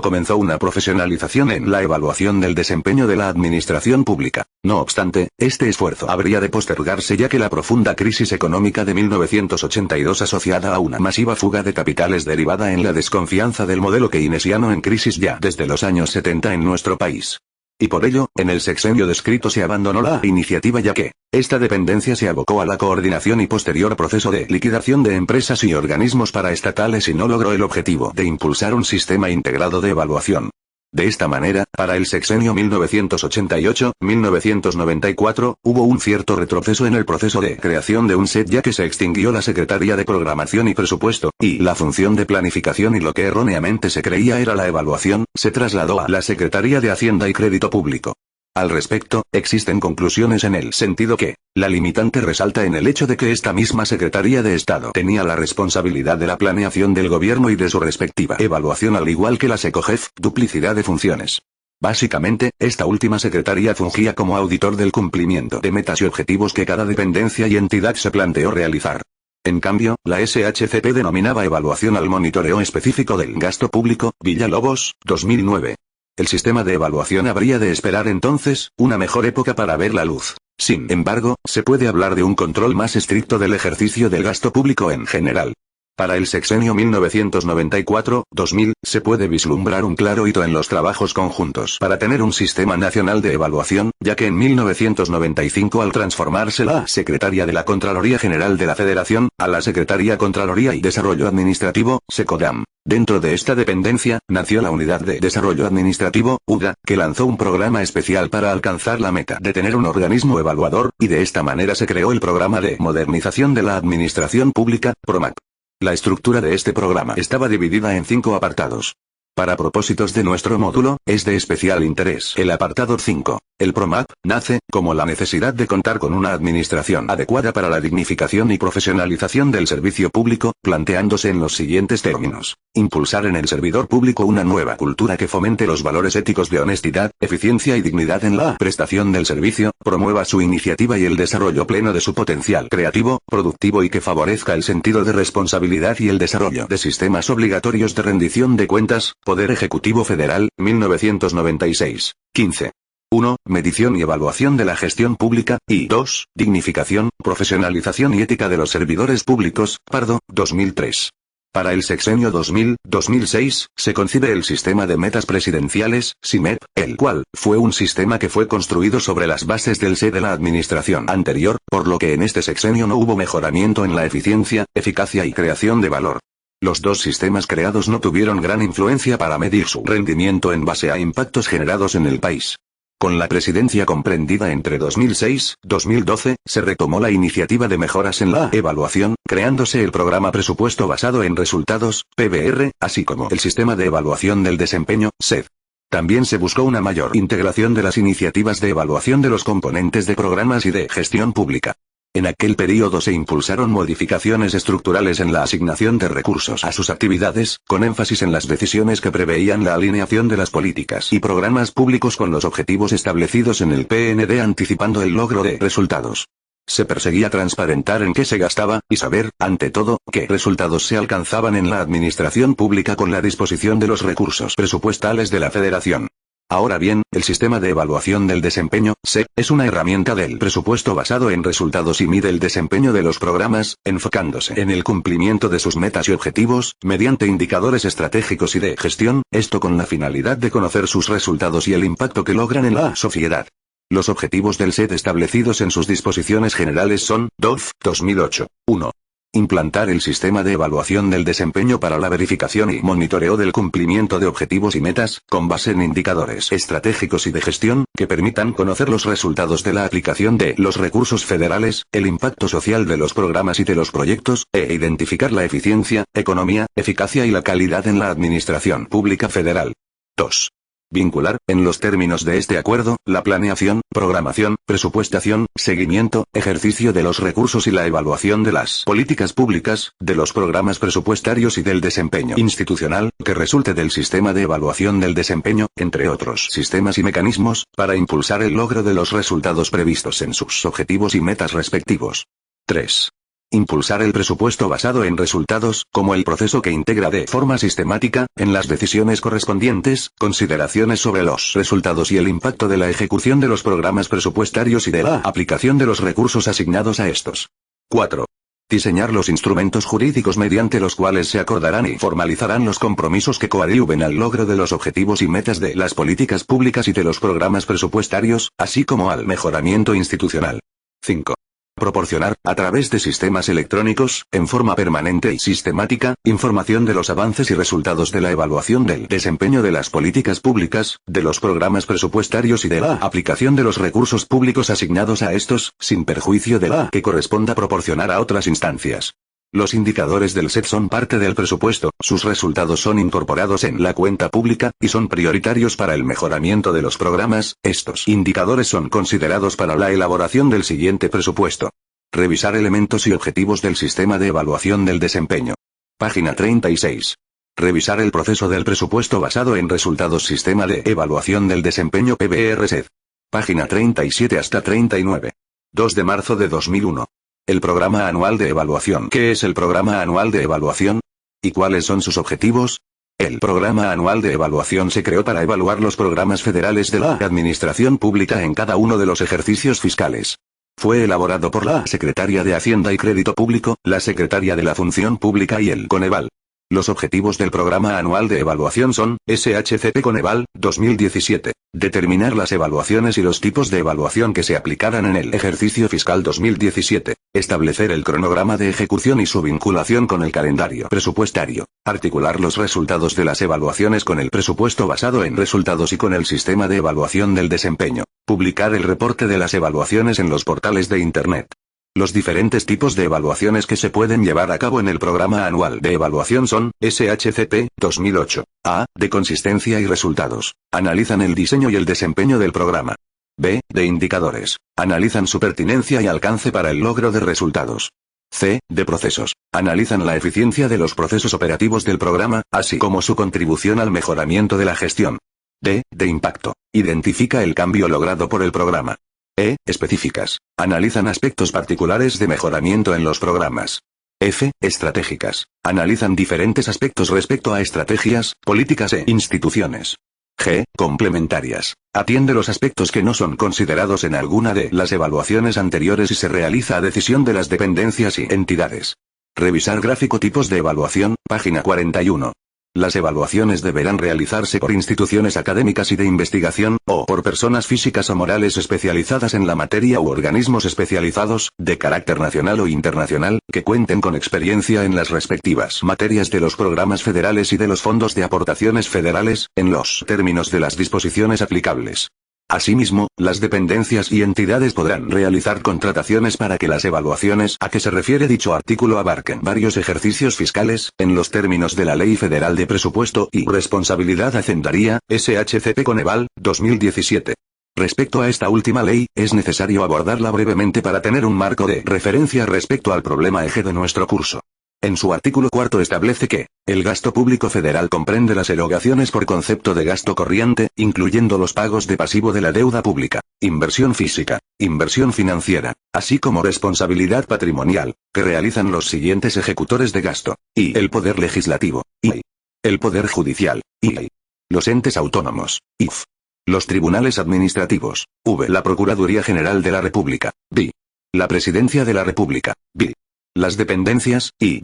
comenzó una profesionalización en la evaluación del desempeño de la administración pública. No obstante, este esfuerzo habría de postergarse, ya que la profunda crisis económica de 1982, asociada a una masiva fuga de capitales derivada en la desconfianza del modelo keynesiano en crisis ya desde los años 70 en nuestro país. Y por ello, en el sexenio descrito se abandonó la iniciativa, ya que esta dependencia se abocó a la coordinación y posterior proceso de liquidación de empresas y organismos paraestatales y no logró el objetivo de impulsar un sistema integrado de evaluación. De esta manera, para el sexenio 1988-1994, hubo un cierto retroceso en el proceso de creación de un SED, ya que se extinguió la Secretaría de Programación y Presupuesto, y la función de planificación, y lo que erróneamente se creía era la evaluación, se trasladó a la Secretaría de Hacienda y Crédito Público. Al respecto, existen conclusiones en el sentido que, la limitante resalta en el hecho de que esta misma Secretaría de Estado tenía la responsabilidad de la planeación del gobierno y de su respectiva evaluación al igual que la SECOGEF, duplicidad de funciones. Básicamente, esta última secretaría fungía como auditor del cumplimiento de metas y objetivos que cada dependencia y entidad se planteó realizar. En cambio, la SHCP denominaba evaluación al monitoreo específico del gasto público, Villalobos, 2009. El sistema de evaluación habría de esperar entonces, una mejor época para ver la luz. Sin embargo, se puede hablar de un control más estricto del ejercicio del gasto público en general. Para el sexenio 1994-2000, se puede vislumbrar un claro hito en los trabajos conjuntos para tener un sistema nacional de evaluación, ya que en 1995 al transformarse la Secretaría de la Contraloría General de la Federación, a la Secretaría Contraloría y Desarrollo Administrativo, SECODAM. Dentro de esta dependencia, nació la Unidad de Desarrollo Administrativo, UDA, que lanzó un programa especial para alcanzar la meta de tener un organismo evaluador, y de esta manera se creó el Programa de Modernización de la Administración Pública, PROMAP. La estructura de este programa estaba dividida en 5 apartados. Para propósitos de nuestro módulo, es de especial interés el apartado 5. El PROMAP nace como la necesidad de contar con una administración adecuada para la dignificación y profesionalización del servicio público, planteándose en los siguientes términos. Impulsar en el servidor público una nueva cultura que fomente los valores éticos de honestidad, eficiencia y dignidad en la prestación del servicio, promueva su iniciativa y el desarrollo pleno de su potencial creativo, productivo y que favorezca el sentido de responsabilidad y el desarrollo de sistemas obligatorios de rendición de cuentas, Poder Ejecutivo Federal, 1996. 15. 1. Medición y evaluación de la gestión pública, y 2. Dignificación, profesionalización y ética de los servidores públicos, Pardo, 2003. Para el sexenio 2000-2006, se concibe el Sistema de Metas Presidenciales, SIMEP, el cual fue un sistema que fue construido sobre las bases del SE de la administración anterior, por lo que en este sexenio no hubo mejoramiento en la eficiencia, eficacia y creación de valor. Los dos sistemas creados no tuvieron gran influencia para medir su rendimiento en base a impactos generados en el país. Con la presidencia comprendida entre 2006-2012, se retomó la iniciativa de mejoras en la evaluación, creándose el programa Presupuesto Basado en Resultados, PBR, así como el Sistema de Evaluación del Desempeño, SED. También se buscó una mayor integración de las iniciativas de evaluación de los componentes de programas y de gestión pública. En aquel período se impulsaron modificaciones estructurales en la asignación de recursos a sus actividades, con énfasis en las decisiones que preveían la alineación de las políticas y programas públicos con los objetivos establecidos en el PND, anticipando el logro de resultados. Se perseguía transparentar en qué se gastaba, y saber, ante todo, qué resultados se alcanzaban en la administración pública con la disposición de los recursos presupuestales de la Federación. Ahora bien, el Sistema de Evaluación del Desempeño, SED, es una herramienta del presupuesto basado en resultados y mide el desempeño de los programas, enfocándose en el cumplimiento de sus metas y objetivos, mediante indicadores estratégicos y de gestión, esto con la finalidad de conocer sus resultados y el impacto que logran en la sociedad. Los objetivos del SED establecidos en sus disposiciones generales son, DOF, 2008. 1. Implantar el sistema de evaluación del desempeño para la verificación y monitoreo del cumplimiento de objetivos y metas, con base en indicadores estratégicos y de gestión, que permitan conocer los resultados de la aplicación de los recursos federales, el impacto social de los programas y de los proyectos, e identificar la eficiencia, economía, eficacia y la calidad en la administración pública federal. 2. Vincular, en los términos de este acuerdo, la planeación, programación, presupuestación, seguimiento, ejercicio de los recursos y la evaluación de las políticas públicas, de los programas presupuestarios y del desempeño institucional, que resulte del sistema de evaluación del desempeño, entre otros sistemas y mecanismos, para impulsar el logro de los resultados previstos en sus objetivos y metas respectivos. 3. Impulsar el presupuesto basado en resultados, como el proceso que integra de forma sistemática, en las decisiones correspondientes, consideraciones sobre los resultados y el impacto de la ejecución de los programas presupuestarios y de la aplicación de los recursos asignados a estos. 4. Diseñar los instrumentos jurídicos mediante los cuales se acordarán y formalizarán los compromisos que coadyuven al logro de los objetivos y metas de las políticas públicas y de los programas presupuestarios, así como al mejoramiento institucional. 5. Proporcionar, a través de sistemas electrónicos, en forma permanente y sistemática, información de los avances y resultados de la evaluación del desempeño de las políticas públicas, de los programas presupuestarios y de la aplicación de los recursos públicos asignados a estos, sin perjuicio de la que corresponda proporcionar a otras instancias. Los indicadores del SET son parte del presupuesto, sus resultados son incorporados en la cuenta pública, y son prioritarios para el mejoramiento de los programas. Estos indicadores son considerados para la elaboración del siguiente presupuesto. Revisar elementos y objetivos del sistema de evaluación del desempeño. Página 36. Revisar el proceso del presupuesto basado en resultados sistema de evaluación del desempeño PBR-SED. Página 37 hasta 39. 2 de marzo de 2001. El Programa Anual de Evaluación. ¿Qué es el Programa Anual de Evaluación? ¿Y cuáles son sus objetivos? El Programa Anual de Evaluación se creó para evaluar los programas federales de la Administración Pública en cada uno de los ejercicios fiscales. Fue elaborado por la Secretaría de Hacienda y Crédito Público, la Secretaría de la Función Pública y el Coneval. Los objetivos del Programa Anual de Evaluación son, SHCP Coneval, 2017. Determinar las evaluaciones y los tipos de evaluación que se aplicarán en el ejercicio fiscal 2017. Establecer el cronograma de ejecución y su vinculación con el calendario presupuestario. Articular los resultados de las evaluaciones con el presupuesto basado en resultados y con el sistema de evaluación del desempeño. Publicar el reporte de las evaluaciones en los portales de Internet. Los diferentes tipos de evaluaciones que se pueden llevar a cabo en el Programa Anual de Evaluación son, SHCP, 2008. A. De consistencia y resultados. Analizan el diseño y el desempeño del programa. B. De indicadores. Analizan su pertinencia y alcance para el logro de resultados. C. De procesos. Analizan la eficiencia de los procesos operativos del programa, así como su contribución al mejoramiento de la gestión. D. De impacto. Identifica el cambio logrado por el programa. E. Específicas. Analizan aspectos particulares de mejoramiento en los programas. F. Estratégicas. Analizan diferentes aspectos respecto a estrategias, políticas e instituciones. G. Complementarias. Atiende los aspectos que no son considerados en alguna de las evaluaciones anteriores y se realiza a decisión de las dependencias y entidades. Revisar gráfico tipos de evaluación, página 41. Las evaluaciones deberán realizarse por instituciones académicas y de investigación, o por personas físicas o morales especializadas en la materia u organismos especializados, de carácter nacional o internacional, que cuenten con experiencia en las respectivas materias de los programas federales y de los fondos de aportaciones federales, en los términos de las disposiciones aplicables. Asimismo, las dependencias y entidades podrán realizar contrataciones para que las evaluaciones a que se refiere dicho artículo abarquen varios ejercicios fiscales, en los términos de la Ley Federal de Presupuesto y Responsabilidad Hacendaria, SHCP Coneval, 2017. Respecto a esta última ley, es necesario abordarla brevemente para tener un marco de referencia respecto al problema eje de nuestro curso. En su artículo 4 establece que, el gasto público federal comprende las erogaciones por concepto de gasto corriente, incluyendo los pagos de pasivo de la deuda pública, inversión física, inversión financiera, así como responsabilidad patrimonial, que realizan los siguientes ejecutores de gasto, y el Poder Legislativo, y el Poder Judicial, y los entes autónomos, IF. Los tribunales administrativos, V. La Procuraduría General de la República, B. La Presidencia de la República, B. Las dependencias, y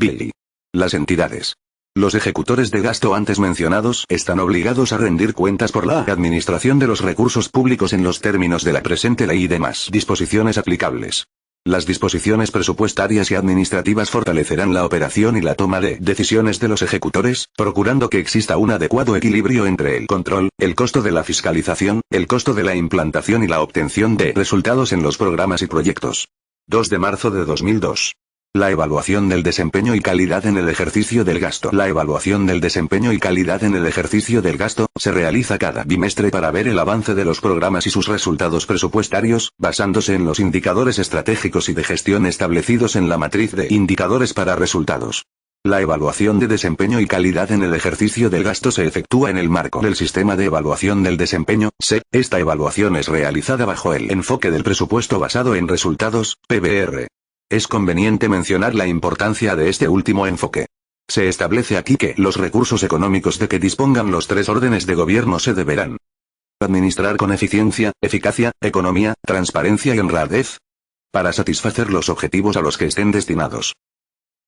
las entidades. Los ejecutores de gasto antes mencionados están obligados a rendir cuentas por la administración de los recursos públicos en los términos de la presente ley y demás disposiciones aplicables. Las disposiciones presupuestarias y administrativas fortalecerán la operación y la toma de decisiones de los ejecutores, procurando que exista un adecuado equilibrio entre el control, el costo de la fiscalización, el costo de la implantación y la obtención de resultados en los programas y proyectos. 2 de marzo de 2002. La evaluación del desempeño y calidad en el ejercicio del gasto. La evaluación del desempeño y calidad en el ejercicio del gasto se realiza cada bimestre para ver el avance de los programas y sus resultados presupuestarios, basándose en los indicadores estratégicos y de gestión establecidos en la matriz de indicadores para resultados. La evaluación de desempeño y calidad en el ejercicio del gasto se efectúa en el marco del sistema de evaluación del desempeño, SED. Esta evaluación es realizada bajo el enfoque del presupuesto basado en resultados, PBR. Es conveniente mencionar la importancia de este último enfoque. Se establece aquí que los recursos económicos de que dispongan los tres órdenes de gobierno se deberán administrar con eficiencia, eficacia, economía, transparencia y honradez, para satisfacer los objetivos a los que estén destinados.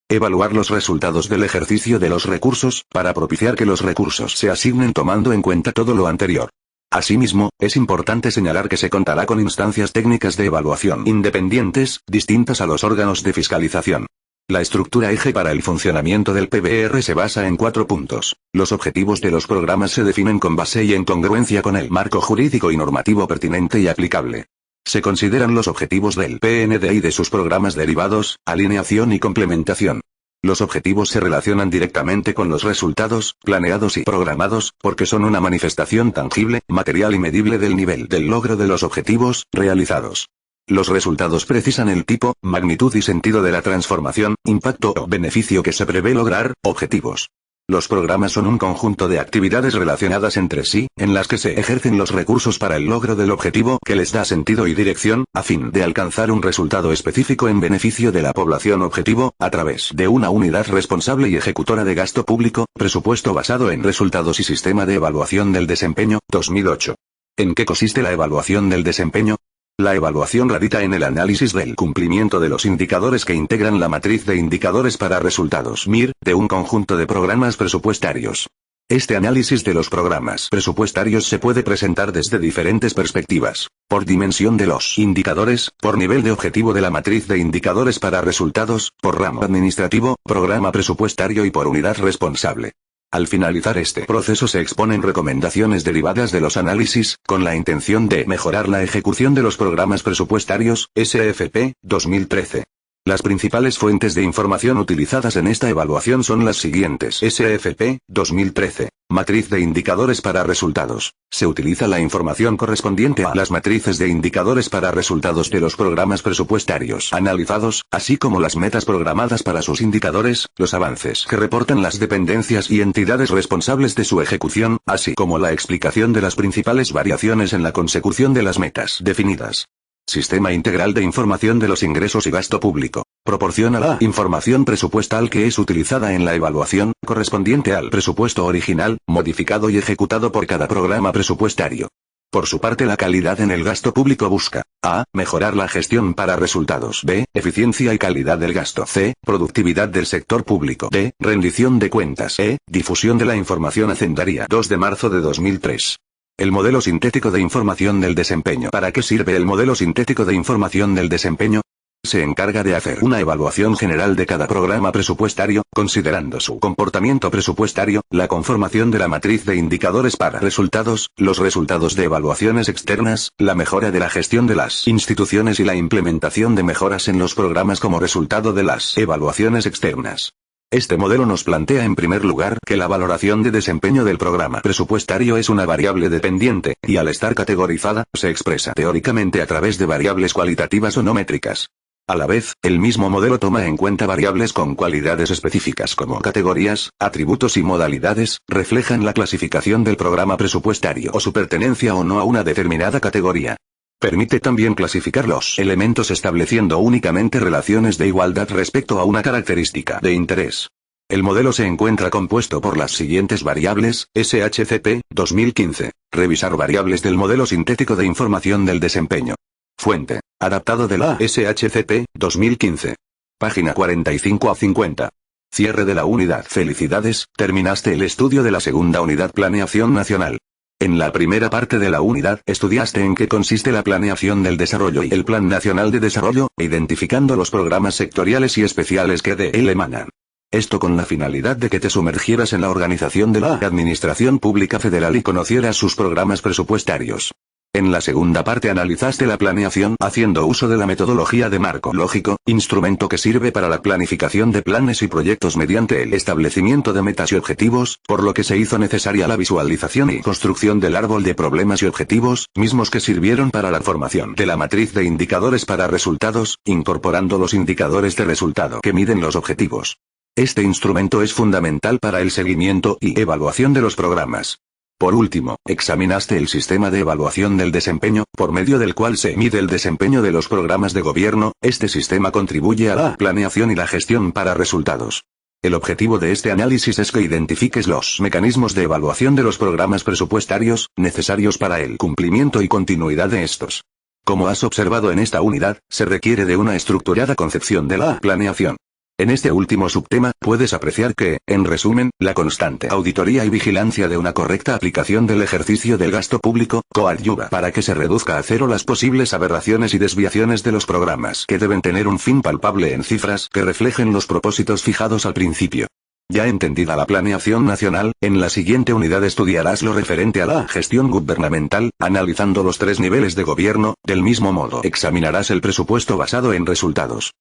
Evaluar los resultados del ejercicio de los recursos, para propiciar que los recursos se asignen tomando en cuenta todo lo anterior. Asimismo, es importante señalar que se contará con instancias técnicas de evaluación independientes, distintas a los órganos de fiscalización. La estructura eje para el funcionamiento del PBR se basa en 4 puntos. Los objetivos de los programas se definen con base y en congruencia con el marco jurídico y normativo pertinente y aplicable. Se consideran los objetivos del PND y de sus programas derivados, alineación y complementación. Los objetivos se relacionan directamente con los resultados, planeados y programados, porque son una manifestación tangible, material y medible del nivel del logro de los objetivos realizados. Los resultados precisan el tipo, magnitud y sentido de la transformación, impacto o beneficio que se prevé lograr. Objetivos. Los programas son un conjunto de actividades relacionadas entre sí, en las que se ejercen los recursos para el logro del objetivo que les da sentido y dirección, a fin de alcanzar un resultado específico en beneficio de la población objetivo, a través de una unidad responsable y ejecutora de gasto público, presupuesto basado en resultados y sistema de evaluación del desempeño, 2008. ¿En qué consiste la evaluación del desempeño? La evaluación radica en el análisis del cumplimiento de los indicadores que integran la matriz de indicadores para resultados MIR, de un conjunto de programas presupuestarios. Este análisis de los programas presupuestarios se puede presentar desde diferentes perspectivas: por dimensión de los indicadores, por nivel de objetivo de la matriz de indicadores para resultados, por ramo administrativo, programa presupuestario y por unidad responsable. Al finalizar este proceso se exponen recomendaciones derivadas de los análisis, con la intención de mejorar la ejecución de los programas presupuestarios, SFP, 2013. Las principales fuentes de información utilizadas en esta evaluación son las siguientes: SFP, 2013. Matriz de indicadores para resultados. Se utiliza la información correspondiente a las matrices de indicadores para resultados de los programas presupuestarios analizados, así como las metas programadas para sus indicadores, los avances que reportan las dependencias y entidades responsables de su ejecución, así como la explicación de las principales variaciones en la consecución de las metas definidas. Sistema integral de información de los ingresos y gasto público. Proporciona la información presupuestal que es utilizada en la evaluación, correspondiente al presupuesto original, modificado y ejecutado por cada programa presupuestario. Por su parte, la calidad en el gasto público busca: a. Mejorar la gestión para resultados. B. Eficiencia y calidad del gasto. C. Productividad del sector público. D. Rendición de cuentas. E. Difusión de la información hacendaria. 2 de marzo de 2003. El modelo sintético de información del desempeño. ¿Para qué sirve el modelo sintético de información del desempeño? Se encarga de hacer una evaluación general de cada programa presupuestario, considerando su comportamiento presupuestario, la conformación de la matriz de indicadores para resultados, los resultados de evaluaciones externas, la mejora de la gestión de las instituciones y la implementación de mejoras en los programas como resultado de las evaluaciones externas. Este modelo nos plantea en primer lugar que la valoración de desempeño del programa presupuestario es una variable dependiente, y al estar categorizada, se expresa teóricamente a través de variables cualitativas o no métricas. A la vez, el mismo modelo toma en cuenta variables con cualidades específicas como categorías, atributos y modalidades, reflejan la clasificación del programa presupuestario o su pertenencia o no a una determinada categoría. Permite también clasificar los elementos estableciendo únicamente relaciones de igualdad respecto a una característica de interés. El modelo se encuentra compuesto por las siguientes variables: SHCP, 2015. Revisar variables del modelo sintético de información del desempeño. Fuente: adaptado de la SHCP, 2015. Página 45 a 50. Cierre de la unidad. Felicidades, terminaste el estudio de la segunda unidad Planeación Nacional. En la primera parte de la unidad estudiaste en qué consiste la planeación del desarrollo y el Plan Nacional de Desarrollo, identificando los programas sectoriales y especiales que de él emanan. Esto con la finalidad de que te sumergieras en la organización de la Administración Pública Federal y conocieras sus programas presupuestarios. En la segunda parte analizaste la planeación haciendo uso de la metodología de marco lógico, instrumento que sirve para la planificación de planes y proyectos mediante el establecimiento de metas y objetivos, por lo que se hizo necesaria la visualización y construcción del árbol de problemas y objetivos, mismos que sirvieron para la formación de la matriz de indicadores para resultados, incorporando los indicadores de resultado que miden los objetivos. Este instrumento es fundamental para el seguimiento y evaluación de los programas. Por último, examinaste el sistema de evaluación del desempeño, por medio del cual se mide el desempeño de los programas de gobierno. Este sistema contribuye a la planeación y la gestión para resultados. El objetivo de este análisis es que identifiques los mecanismos de evaluación de los programas presupuestarios, necesarios para el cumplimiento y continuidad de estos. Como has observado en esta unidad, se requiere de una estructurada concepción de la planeación. En este último subtema, puedes apreciar que, en resumen, la constante auditoría y vigilancia de una correcta aplicación del ejercicio del gasto público, coadyuva para que se reduzca a cero las posibles aberraciones y desviaciones de los programas que deben tener un fin palpable en cifras que reflejen los propósitos fijados al principio. Ya entendida la planeación nacional, en la siguiente unidad estudiarás lo referente a la gestión gubernamental, analizando los 3 niveles de gobierno. Del mismo modo, examinarás el presupuesto basado en resultados.